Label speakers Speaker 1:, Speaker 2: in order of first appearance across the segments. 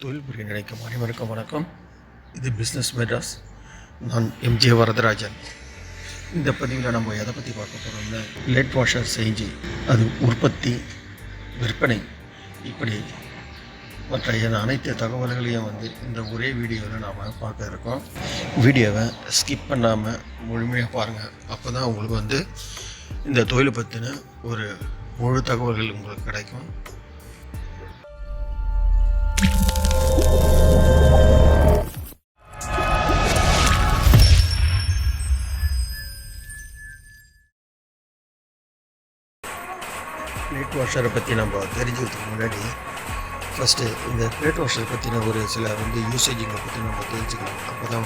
Speaker 1: தொழில் புரிய நினைக்கும் அனைவருக்கும் வணக்கம். இது பிஸ்னஸ் மெட்ராஸ். நான் எம்ஜே வரதராஜன். இந்த பதிவில் நம்ம எதை பற்றி பார்க்க போகிறோம்னா, லேட் வாஷர் செஞ்சு அது உற்பத்தி, விற்பனை, இப்படி மற்ற அனைத்து தகவல்களையும் இந்த ஒரே வீடியோவில் நாம் பார்க்க இருக்கோம். வீடியோவை ஸ்கிப் பண்ணாமல் முழுமையாக பாருங்கள். அப்போ தான் உங்களுக்கு இந்த தொழிலை பற்றின ஒரு முழு தகவல்கள் உங்களுக்கு கிடைக்கும். பிளேட் வாஷரை பற்றி நம்ம தெரிஞ்சுக்கிறதுக்கு முன்னாடி ஃபஸ்ட்டு இந்த பிளேட் வாஷரை பற்றின ஒரு சில யூசேஜிங்கை பற்றி நம்ம தெரிஞ்சுக்கலாம். அப்போ தான்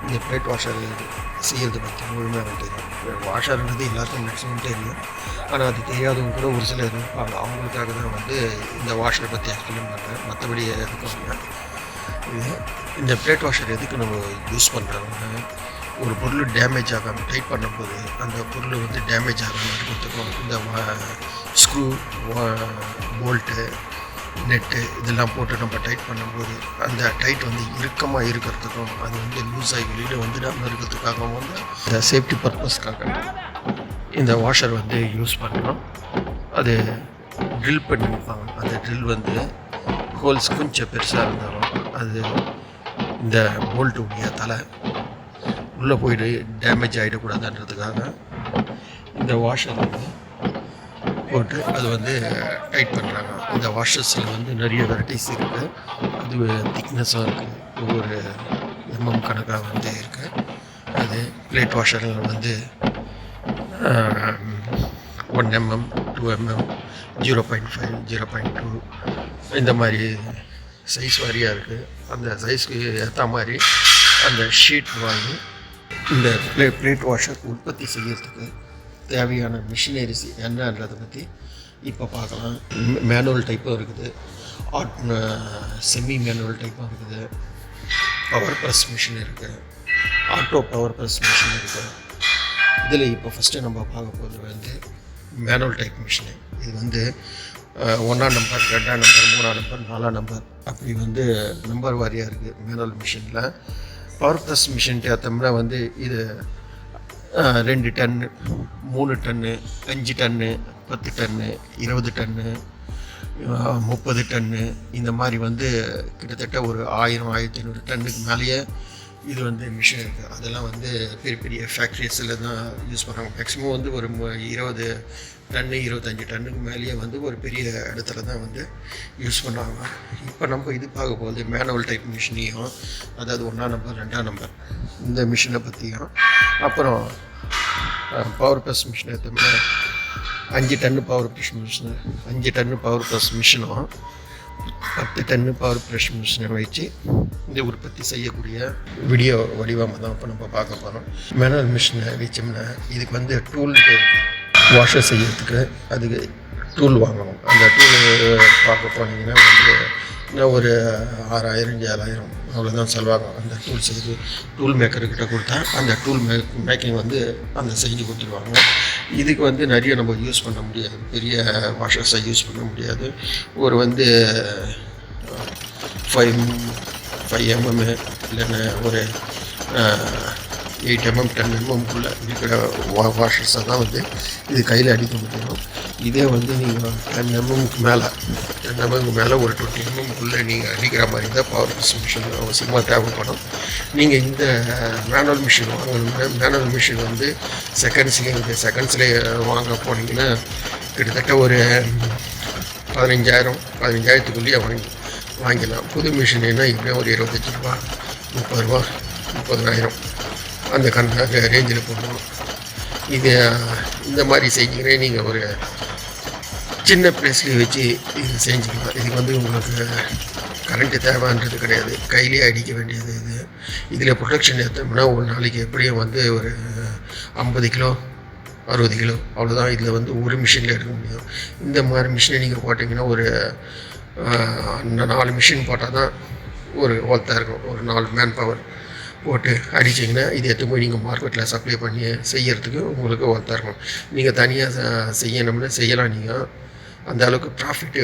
Speaker 1: இந்த பிளேட் வாஷர் செய்கிறது பற்றி முழுமையாக தெரியும். வாஷர்ன்றது எல்லாருக்கும் மேக்ஸிமம் தெரியும், ஆனால் அது தெரியாதவங்க கூட ஒரு சிலர் இருப்பாங்க. அவங்களுக்காக தான் இந்த வாஷரை பற்றி எக்ஸ்பிளைன் பண்ணுறேன். மற்றபடி எதுக்கும் இந்த பிளேட் வாஷர் எதுக்கு நம்ம யூஸ் பண்ணுறோம்னா, ஒரு பொருள் டேமேஜ் ஆகாமல் டைட் பண்ணும்போது அந்த பொருள் டேமேஜ் ஆகாமல் இருக்கிறதுக்கும், இந்த ஸ்க்ரூ, போல்ட்டு, நெட்டு இதெல்லாம் போட்டு நம்ம டைட் பண்ணும்போது அந்த டைட் இறுக்கமாக இருக்கிறதுக்கும், அது லூஸ் ஆகி வெளியில் நம்ம இருக்கிறதுக்காகவும் இந்த சேஃப்டி பர்பஸ்க்காக இந்த வாஷர் யூஸ் பண்ணுறோம். அது ட்ரில் பண்ணியிருப்பாங்க. அந்த ட்ரில் ஹோல்ஸ் கொஞ்சம் பெருசாக இருந்தாலும் அது இந்த போல்ட்டுடைய தலை உள்ளே போயிட்டு டேமேஜ் ஆகிடக்கூடாதுன்றதுக்காக இந்த வாஷர் போட்டு அது டைட் பண்ணுறாங்க. இந்த வாஷர்ஸில் நிறைய வெரைட்டிஸ் இருக்குது. அது திக்னஸாக இருக்குது, ஒவ்வொரு கணக்காக இருக்குது. அது பிளேட் வாஷரில் 1 mm, 2 mm, 0.5, 0.2 இந்த மாதிரி சைஸ் வாரியாக இருக்குது. அந்த சைஸ்க்கு ஏற்ற மாதிரி அந்த ஷீட் வாங்கி இந்த பிளேட் வாஷர் உற்பத்தி செய்கிறதுக்கு தேவையான மிஷினரிஸ் என்னன்றதை பற்றி இப்போ பார்க்கலாம். மேனுவல் டைப்பும் இருக்குது, செமி மேனுவல் டைப்பும் இருக்குது, பவர் ப்ரெஸ் மிஷின் இருக்குது, ஆட்டோ பவர் ப்ரெஸ் மிஷின் இருக்குது. இதில் இப்போ ஃபஸ்ட்டு நம்ம பார்க்க போகிறது மேனுவல் டைப் மிஷினு. இது 1ஆம் நம்பர், 2ஆம் நம்பர், 3ஆம் நம்பர், 4ஆம் நம்பர், அப்படி நம்பர் வாரியாக இருக்குது மேனுவல் மிஷினில். பவர் ப்ரெஸ் மிஷின் ஏற்றோம்னா இது 2 டன்னு, 3 டன்னு, 5 டன்னு, 10 டன்னு, 20 டன்னு, 30 டன்னு, இந்த மாதிரி கிட்டத்தட்ட ஒரு 1000, 1500 டன்னுக்கு மேலேயே இது மிஷின் இருக்குது. அதெல்லாம் பெரிய பெரிய ஃபேக்ட்ரிஸில் தான் யூஸ் பண்ணுறாங்க. மேக்ஸிமம் ஒரு 20 டன்னு, 25 டன்னுக்கு மேலேயே ஒரு பெரிய இடத்துல தான் யூஸ் பண்ணுவாங்க. இப்போ நம்ம இது பார்க்க போகுது மேனுவல் டைப் மிஷினையும், அதாவது 1ஆம் நம்பர், 2ஆம் நம்பர் இந்த மிஷினை பற்றியும். அப்புறம் பவர் ப்ரெஸ் மிஷின் எடுத்தோம்னா 5 டன்னு பவர் ப்ரெஸ் மிஷினு, 5 டன்னு பவர் ப்ரெஸ் மிஷினும் 10 டன்னு பவர் ப்ரெஸ் மிஷினை வச்சு இந்த உற்பத்தி செய்யக்கூடிய வீடியோ வடிவமாக தான் இப்போ நம்ம பார்க்க போகிறோம். மேனுவல் மிஷினை வச்சோம்னா இதுக்கு டூல் வாஷர் செய்யறதுக்கு அதுக்கு டூல் வாங்கணும். அந்த டூல் பார்க்க போனீங்கன்னா இன்னும் ஒரு 6000, 7000 அவ்வளோதான் செலவாகும். அந்த டூல் செய்து டூல் மேக்கர்கிட்ட கொடுத்தா அந்த டூல் மேக்கிங் அந்த செஞ்சு கொடுத்துருவாங்க. இதுக்கு நிறைய நம்ம யூஸ் பண்ண முடியாது, பெரிய வாஷர்ஸை யூஸ் பண்ண முடியாது. ஒரு 5 mm இல்லைன்னா ஒரு 8 mm, 10 mmக்குள்ளே இருக்கிற வாஷர்ஸை தான் இது கையில் அடிக்க முடியும். இதே நீங்கள் 10 mmக்கு மேலே, 10 mmக்கு மேலே ஒரு 20 mmக்குள்ளே நீங்கள் அடிக்கிற மாதிரி தான் பவர் ப்ரெஸ் மிஷின் அவசியமாக தேவைப்படும். நீங்கள் இந்த மேனுவல் மிஷின் வாங்கணும்னா, மேனுவல் மிஷின் செகண்ட்ஸ்லேயே வாங்க போனீங்கன்னா கிட்டத்தட்ட ஒரு 15,000-15,000க்குள்ளேயே வாங்கிடலாம். புது மிஷின்னா இப்படியும் ஒரு 25 ரூபா, 30 ரூபா, 30,000 அந்த கணக்காக ரேஞ்சில் போடணும். இது இந்த மாதிரி செஞ்சிங்கன்னா நீங்கள் ஒரு சின்ன ப்ளேஸ்லேயே வச்சு இது செஞ்சுக்கலாம். இதுக்கு உங்களுக்கு கரண்ட்டு தேவைன்றது கிடையாது, கையிலே அடிக்க வேண்டியது. இதில் ப்ரொடக்ஷன் ஏற்றோம்னா ஒரு நாளைக்கு எப்படியும் ஒரு 50 கிலோ, 60 கிலோ அவ்வளோதான் இதில் ஒரு மிஷினில் எடுக்க முடியும். இந்த மாதிரி மிஷினை நீங்கள் போட்டிங்கன்னா ஒரு 4 மிஷின் போட்டால் தான் ஒரு ஒர்த்தாக இருக்கும். ஒரு 4 மேன் பவர் போட்டு அடிச்சிங்கன்னா இது எடுத்து போய் நீங்கள் மார்க்கெட்டில் சப்ளை பண்ணி செய்கிறதுக்கு உங்களுக்கு ஒர்த்தாக இருக்கும். நீங்கள் தனியாக செய்யணும்னா செய்யலாம். நீங்கள் அந்த அளவுக்கு ப்ராஃபிட்டு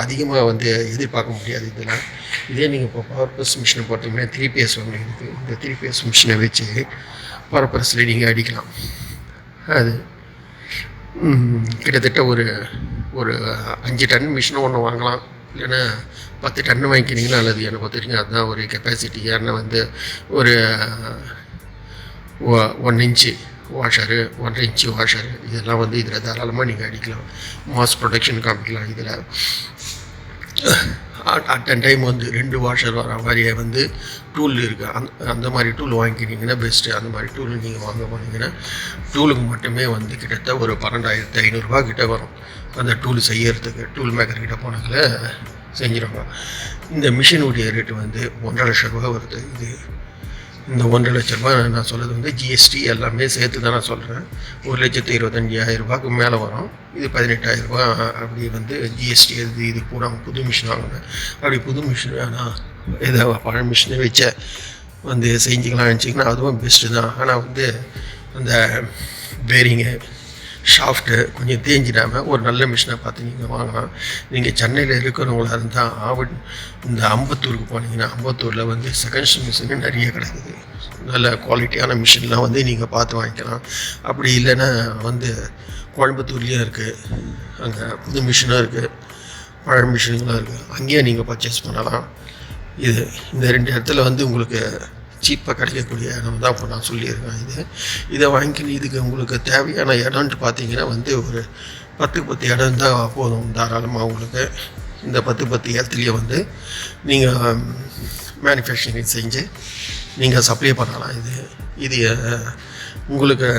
Speaker 1: அதிகமாக வந்து எதிர்பார்க்க முடியாது இதெல்லாம். இதே நீங்கள் இப்போ பவர் ப்ரெஸ் மிஷினை பார்த்தீங்கன்னா 3PS ஒன்று இருக்குது. இந்த 3PS மிஷினை வச்சு பவர் ப்ரெஸ்ஸில் நீங்கள் அடிக்கலாம். அது கிட்டத்தட்ட ஒரு 5 டன் மிஷினும் ஒன்று வாங்கலாம், இல்லைன்னா 10 டன்னு வாங்கிக்கினீங்கன்னா அல்லது என்னை பார்த்துட்டிங்க அதுதான் ஒரு கெப்பாசிட்டி. ஏன்னா வந்து ஒரு 1 இன்ச்சு வாஷரு, 1.5 இன்ச்சு வாஷரு, இதெல்லாம் வந்து இதில் தாராளமாக நீங்கள் அடிக்கலாம், மாஸ் ப்ரொடக்ஷன் காமிக்கலாம். இதில் அட் அ டைம் வந்து 2 வாஷர் வர மாதிரியே வந்து டூல் இருக்குது. அந்த மாதிரி டூல் வாங்கிக்கிட்டிங்கன்னா பெஸ்ட்டு. அந்த மாதிரி டூல் நீங்கள் வாங்க போனீங்கன்னா டூலுக்கு மட்டுமே வந்து கிட்டத்தட்ட ஒரு 12,500 கிட்ட வரும். அந்த டூல் செய்யறதுக்கு டூல் மேக்கர்கிட்ட போனாங்கள செஞ்சிருவாங்க. இந்த மிஷினுடைய ரேட்டு வந்து 1.5 லட்ச வருது. இந்த 1.5 லட்ச நான் சொல்கிறது வந்து ஜிஎஸ்டி எல்லாமே சேர்த்து தான் நான் சொல்கிறேன். 1,25,500 மேலே வரும். இது 18,000 அப்படி வந்து ஜிஎஸ்டி இது பூரா புது மிஷின் வாங்கினேன். அப்படி புது மிஷின் வேணாம், ஏதோ பழைய மிஷினை வச்ச வந்து செஞ்சுக்கலாம் நினச்சிங்கன்னா அதுவும் பெஸ்ட்டு தான். ஆனால் வந்து அந்த பேரிங்கு ஷாஃப்ட்டு கொஞ்சம் தேஞ்சிடாமல் ஒரு நல்ல மிஷினை பார்த்து நீங்கள் வாங்கலாம். நீங்கள் சென்னையில் இருக்கிறவங்களாக இருந்தால் இந்த அம்பத்தூருக்கு போனீங்கன்னா அம்பத்தூரில் வந்து செகண்ட்ஸ் மிஷினு நிறைய கிடைக்குது. நல்ல குவாலிட்டியான மிஷின்லாம் வந்து நீங்கள் பார்த்து வாங்கிக்கலாம். அப்படி இல்லைன்னா வந்து கோயம்புத்தூர்லேயும் இருக்குது, அங்கே புது மிஷினும் இருக்குது, பழைய மிஷின்லாம் இருக்குது, அங்கேயே நீங்கள் பர்ச்சேஸ் பண்ணலாம். இந்த 2 இடத்துல வந்து உங்களுக்கு சீப்பாக கிடைக்கக்கூடிய இடம் தான் இப்போ நான் சொல்லியிருக்கேன். இதை வாங்கிக்கணும். இதுக்கு உங்களுக்கு தேவையான இடம்ன்ட்டு பார்த்தீங்கன்னா வந்து ஒரு 10 இடம் தான் போதும் தாராளமாக. உங்களுக்கு இந்த 10 இடத்துலையே வந்து நீங்கள் மேனுஃபேக்சரிங் செஞ்சு நீங்கள் சப்ளை பண்ணலாம். இது உங்களுக்கு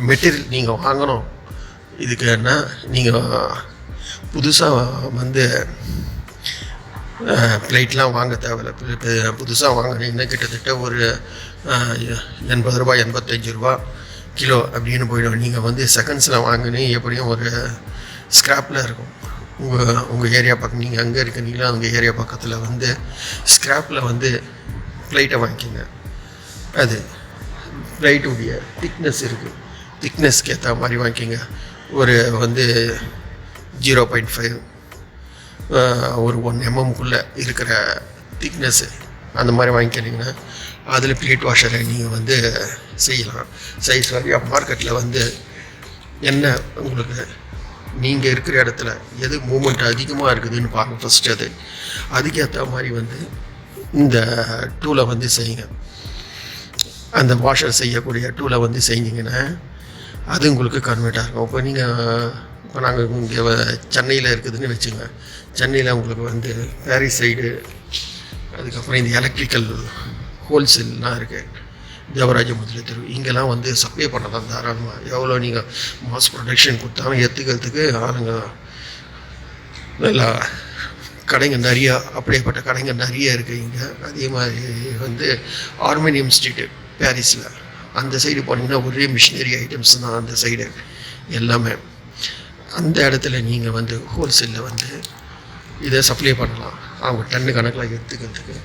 Speaker 1: மெட்டீரியல் நீங்கள் வாங்கணும். இதுக்கு என்ன நீங்கள் புதுசாக வந்து பிளேட்லாம் வாங்க தேவையில்லை. புதுசாக வாங்கினீங்கன்னா கிட்டத்தட்ட ஒரு 80 ரூபா 85 ரூபா கிலோ அப்படின்னு போயிடும். நீங்கள் வந்து செகண்ட்ஸில் வாங்கினீங்க எப்படியும் ஒரு ஸ்க்ராப்பில் இருக்கும். உங்கள் ஏரியா பக்கம் நீங்கள் அங்கே இருக்கீங்களா, உங்கள் ஏரியா பக்கத்தில் வந்து ஸ்க்ராப்பில் வந்து பிளேட்டை வாங்கிக்கிங்க. அது பிளேட்டுடைய திக்னஸ் இருக்குது, திக்னஸ்க்கு ஏற்ற மாதிரி வாங்கிக்கிங்க. ஒரு வந்து 0.5 ஒரு 1 mmக்குள்ளே இருக்கிற திக்னஸ்ஸு அந்த மாதிரி வாங்கிக்கிட்டிங்கன்னா அதில் பிளேட் வாஷரை நீங்கள் வந்து செய்யலாம். சைஸ் வரையும் மார்க்கெட்டில் வந்து என்ன உங்களுக்கு நீங்கள் இருக்கிற இடத்துல எது மூமெண்ட் அதிகமாக இருக்குதுன்னு பாருங்கள் ஃபஸ்ட்டு. அதுக்கேற்ற மாதிரி வந்து இந்த டூலை வந்து செய்யுங்க. அந்த வாஷர் செய்யக்கூடிய டூலை வந்து செஞ்சிங்கன்னா அது உங்களுக்கு கன்வெர்ட் ஆகும். இப்போ நாங்கள் இங்கே சென்னையில் இருக்குதுன்னு வச்சுங்க. சென்னையில் உங்களுக்கு வந்து பாரிஸ் சைடு, அதுக்கப்புறம் இந்த எலக்ட்ரிக்கல் ஹோல்சேல்லாம் இருக்குது, தேவராஜ முதலி தெரு, இங்கெல்லாம் வந்து சப்ளை பண்ணலாம் தாராளமாக. எவ்வளோ நீங்கள் மாஸ் ப்ரொடக்ஷன் கொடுத்தாலும் ஏற்றுக்கிறதுக்கு ஆளுங்க நல்லா கடைங்க நிறையா, அப்படியேப்பட்ட கடைங்க நிறைய இருக்குது இங்கே. அதே மாதிரி வந்து ஆர்மேனியம் ஸ்ட்ரீட்டு பாரிஸில் அந்த சைடு போனீங்கன்னா ஒரே மிஷினரி ஐட்டம்ஸ் தான் அந்த சைடு எல்லாமே. அந்த இடத்துல நீங்கள் வந்து ஹோல்சேலில் வந்து இதை சப்ளை பண்ணலாம். அவங்க டன்னு கணக்கில் எடுத்துக்கிறதுக்கு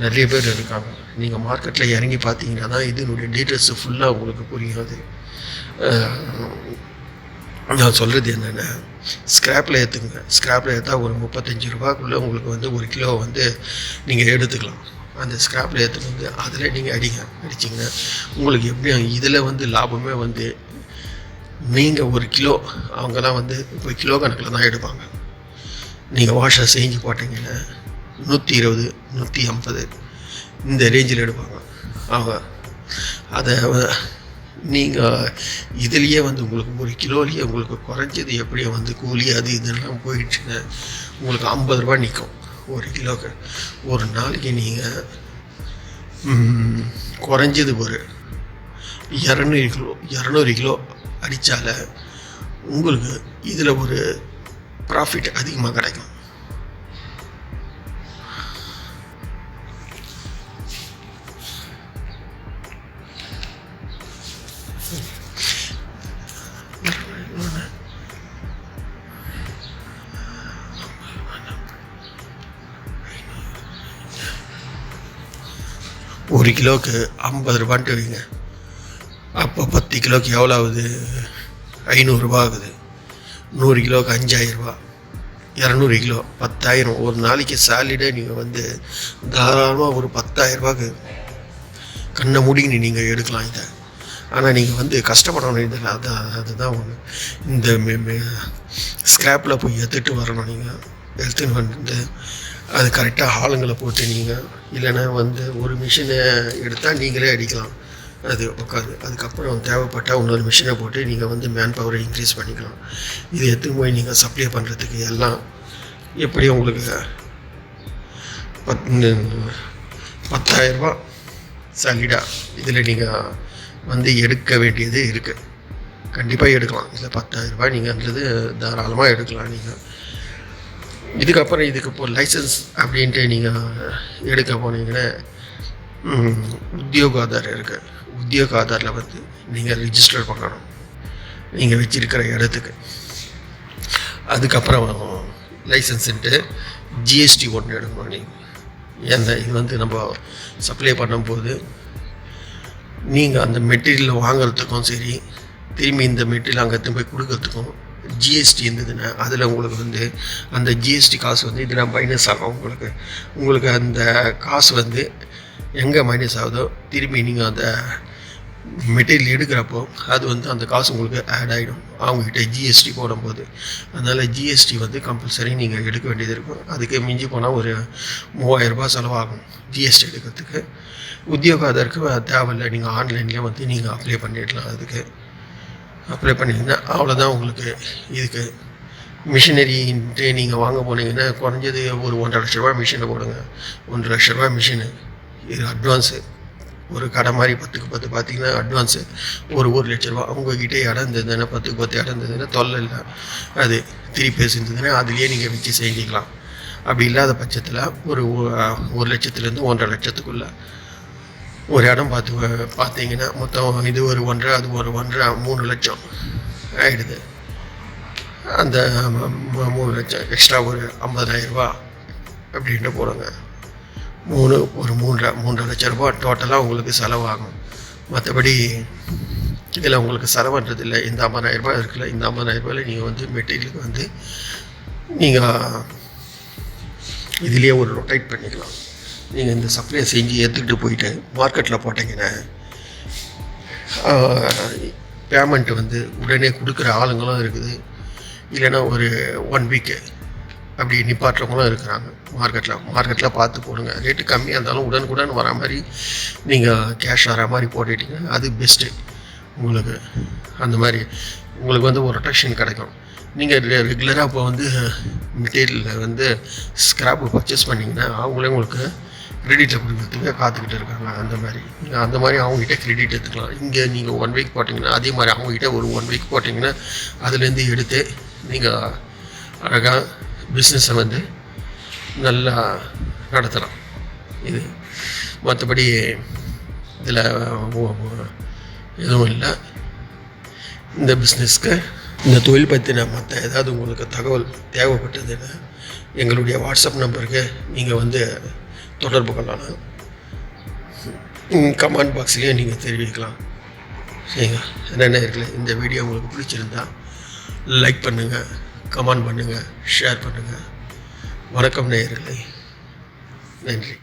Speaker 1: நிறைய பேர் இருக்காங்க. நீங்கள் மார்க்கெட்டில் இறங்கி பார்த்தீங்கன்னா தான் இதனுடைய டீட்டெயில்ஸு ஃபுல்லாக உங்களுக்கு புரியாது. நான் சொல்கிறது என்னென்னா ஸ்க்ராப்பில் ஏற்றுங்க. ஸ்க்ராப்பில் ஏற்றா ஒரு 35 ரூபாய்க்குள்ளே உங்களுக்கு வந்து 1 கிலோ வந்து நீங்கள் எடுத்துக்கலாம். அந்த ஸ்க்ராப்பில் ஏற்றுட்டு வந்து அதில் நீங்கள் அடிச்சிங்கன்னா உங்களுக்கு எப்படியும் இதில் வந்து லாபமே வந்து நீங்கள் 1 கிலோ, அவங்கெல்லாம் வந்து இப்போ கிலோ கணக்கில் தான் எடுப்பாங்க. நீங்கள் வாஷர் செஞ்சு போட்டிங்கன்னா 120 150 இந்த ரேஞ்சில் எடுப்பாங்க அவங்க. அதை நீங்கள் இதுலேயே வந்து உங்களுக்கு 1 கிலோலேயே உங்களுக்கு குறைஞ்சது எப்படியும் வந்து கூலி அது இதெல்லாம் போயிடுச்சுன்னா உங்களுக்கு 50 ரூபா நிற்கும் 1 கிலோக்கு. ஒரு நாளைக்கு நீங்கள் குறைஞ்சது ஒரு 200 கிலோ அடித்தால உங்களுக்கு இதில் ஒரு ப்ராஃபிட் அதிகமாக கிடைக்கும். ஒரு கிலோவுக்கு 50 ரூபான்ட்டு வைங்க. அப்போ 10 கிலோவுக்கு எவ்வளோ ஆகுது? 500 ரூபா ஆகுது. 100 கிலோவுக்கு 5000 ரூபா. 200 கிலோ 10,000 ஒரு நாளைக்கு சாலிடாக நீங்கள் வந்து தாராளமாக ஒரு 10,000 ரூபாய்க்கு கண்ணை மூடின்னு நீங்கள் எடுக்கலாம் இதை. ஆனால் நீங்கள் வந்து கஷ்டப்படணும் இதில். அதுதான் ஒன்று. இந்த ஸ்க்ராப்பில் போய் எடுத்துகிட்டு வரணும். நீங்கள் எடுத்துன்னு வந்து அது கரெக்டாக ஆளுங்களை போட்டு நீங்கள், இல்லைன்னா வந்து ஒரு மிஷினை எடுத்தால் நீங்களே அடிக்கலாம், அது உட்காது. அதுக்கப்புறம் தேவைப்பட்டால் இன்னொரு மிஷினை போட்டு நீங்கள் வந்து மேன் பவரை இன்க்ரீஸ் பண்ணிக்கலாம். இது எடுத்துன்னு போய் நீங்கள் சப்ளை பண்ணுறதுக்கு எல்லாம் எப்படி உங்களுக்கு 10,000 சாலிடாக இதில் நீங்கள் வந்து எடுக்க வேண்டியது இருக்குது. கண்டிப்பாக எடுக்கலாம். இதில் 10,000 நீங்கள்ன்றது தாராளமாக எடுக்கலாம் நீங்கள். இதுக்கப்புறம் இதுக்கு இப்போ லைசன்ஸ் அப்படின்ட்டு நீங்கள் எடுக்க போனீங்கன்னா உத்தியோக ஆதார் இருக்குது. உத்தியோக ஆதாரில் வந்து நீங்கள் ரிஜிஸ்டர் பண்ணணும் நீங்கள் வச்சுருக்கிற இடத்துக்கு. அதுக்கப்புறம் லைசன்ஸுன்ட்டு ஜிஎஸ்டி ஒன்று எடுக்கணும் நீங்கள். ஏன்னா இது வந்து நம்ம சப்ளை பண்ணும்போது நீங்கள் அந்த மெட்டீரியல் வாங்கிறதுக்கும் சரி, திரும்பி இந்த மெட்டீரியல் அங்கே போய் கொடுக்கறதுக்கும் ஜிஎஸ்டி இருந்ததுன்னா அதில் உங்களுக்கு வந்து அந்த ஜிஎஸ்டி காசு வந்து இதில் மைனஸ் ஆகும். உங்களுக்கு அந்த காசு வந்து எங்கே மைனஸ் ஆகுதோ திரும்பி நீங்கள் அந்த மெட்டீரியல் எடுக்கிறப்போ அது வந்து அந்த காசு உங்களுக்கு ஆட் ஆகிடும் அவங்கக்கிட்ட ஜிஎஸ்டி போடும்போது. அதனால் ஜிஎஸ்டி வந்து கம்பல்சரி நீங்கள் எடுக்க வேண்டியது இருக்கும். அதுக்கு மிஞ்சி போனால் ஒரு 3,000 ரூபாய் செலவாகும் ஜிஎஸ்டி எடுக்கிறதுக்கு. உத்தியோக ஆதாருக்கு தேவையில்லை, நீங்கள் ஆன்லைன்லேயே வந்து நீங்கள் அப்ளை பண்ணிடலாம். அதுக்கு அப்ளை பண்ணிங்கன்னா அவ்வளோதான். உங்களுக்கு இதுக்கு மிஷினரின்ட்டு நீங்கள் வாங்க போனீங்கன்னா குறைஞ்சது ஒரு 1.5 லட்ச ரூபா மிஷினை போடுங்க. 1.5 லட்ச ரூபா மிஷினு. இது அட்வான்ஸு. ஒரு கடை மாதிரி 10க்கு 10 பார்த்தீங்கன்னா அட்வான்ஸு ஒரு 1 லட்ச ரூபா. அவங்கக்கிட்ட இடம் இருந்ததுன்னா 10க்கு 10 இடம் இருந்ததுன்னா தொல்லை இல்லை. அது 3 பேஸ் இருந்ததுன்னா அதுலேயே நீங்கள் வச்சு செஞ்சுக்கலாம். அப்படி இல்லாத பட்சத்தில் ஒரு 1 லட்சத்துலேருந்து 1.5 லட்சத்துக்குள்ளே ஒரு இடம் பார்த்தீங்கன்னா மொத்தம் இது ஒரு 1.5, அது ஒரு 1.5, 3 லட்சம் ஆகிடுது. அந்த 3 லட்சம் எக்ஸ்ட்ரா ஒரு 50,000 ரூபா அப்படின்ட்டு போடுங்க. ஒரு 3.5 லட்ச ரூபா டோட்டலாக உங்களுக்கு செலவாகும். மற்றபடி இதில் உங்களுக்கு செலவுன்றது இல்லை. இந்த 50,000 ரூபாய் இருக்குல்ல, இந்த 50,000 ரூபாயில் நீங்கள் வந்து மெட்டீரியலுக்கு வந்து நீங்கள் இதுலேயே ஒரு ரொட்டேட் பண்ணிக்கலாம். நீங்கள் இந்த சப்ளை செஞ்சு எடுத்துக்கிட்டு போயிட்டு மார்க்கெட்டில் போட்டிங்கன்னா பேமெண்ட் வந்து உடனே கொடுக்குற ஆளுங்களும் இருக்குது. இல்லைன்னா ஒரு 1 வீக்கு அப்படி நிப்பாட்டுறவங்களும் இருக்கிறாங்க. மார்க்கெட்டில் பார்த்து போடுங்க. ரேட்டு கம்மியாக இருந்தாலும் உடனுக்குடன் வர மாதிரி நீங்கள் கேஷ் வர மாதிரி போட்டுட்டிங்கன்னா அது பெஸ்ட்டு உங்களுக்கு. அந்த மாதிரி உங்களுக்கு வந்து ஒரு ரொட்டேஷன் கிடைக்கும். நீங்கள் ரெகுலராக இப்போ வந்து மெட்டீரியலில் வந்து ஸ்க்ராப்பு பர்ச்சேஸ் பண்ணிங்கன்னா அவங்களே உங்களுக்கு கிரெடிட்டில் கொடுக்குறதுக்கு காத்துக்கிட்டு இருக்காங்க. அந்த மாதிரி அவங்ககிட்ட கிரெடிட் எடுத்துக்கலாம். இங்கே நீங்கள் 1 வீக் போட்டிங்கன்னா அதே மாதிரி அவங்ககிட்ட ஒரு 1 வீக் போட்டிங்கன்னா அதுலேருந்து எடுத்து நீங்கள் அழகாக பிஸ்னஸை வந்து நல்லா நடத்தலாம். இது மற்றபடி இதில் எதுவும் இல்லை. இந்த பிஸ்னஸ்க்கு இந்த தொழில் பற்றின மற்ற ஏதாவது உங்களுக்கு தகவல் தேவைப்பட்டதுன்னா எங்களுடைய வாட்ஸ்அப் நம்பருக்கு நீங்கள் வந்து தொடர்பு கொள்ளலாம். கமெண்ட் பாக்ஸ்லேயே நீங்கள் தெரிவிக்கலாம். சரிங்க. என்னென்ன இருக்குல்ல, இந்த வீடியோ உங்களுக்கு பிடிச்சிருந்தா லைக் பண்ணுங்கள், கமெண்ட் பண்ணுங்கள், ஷேர் பண்ணுங்கள். வணக்கம் நேயர்களே. நன்றி.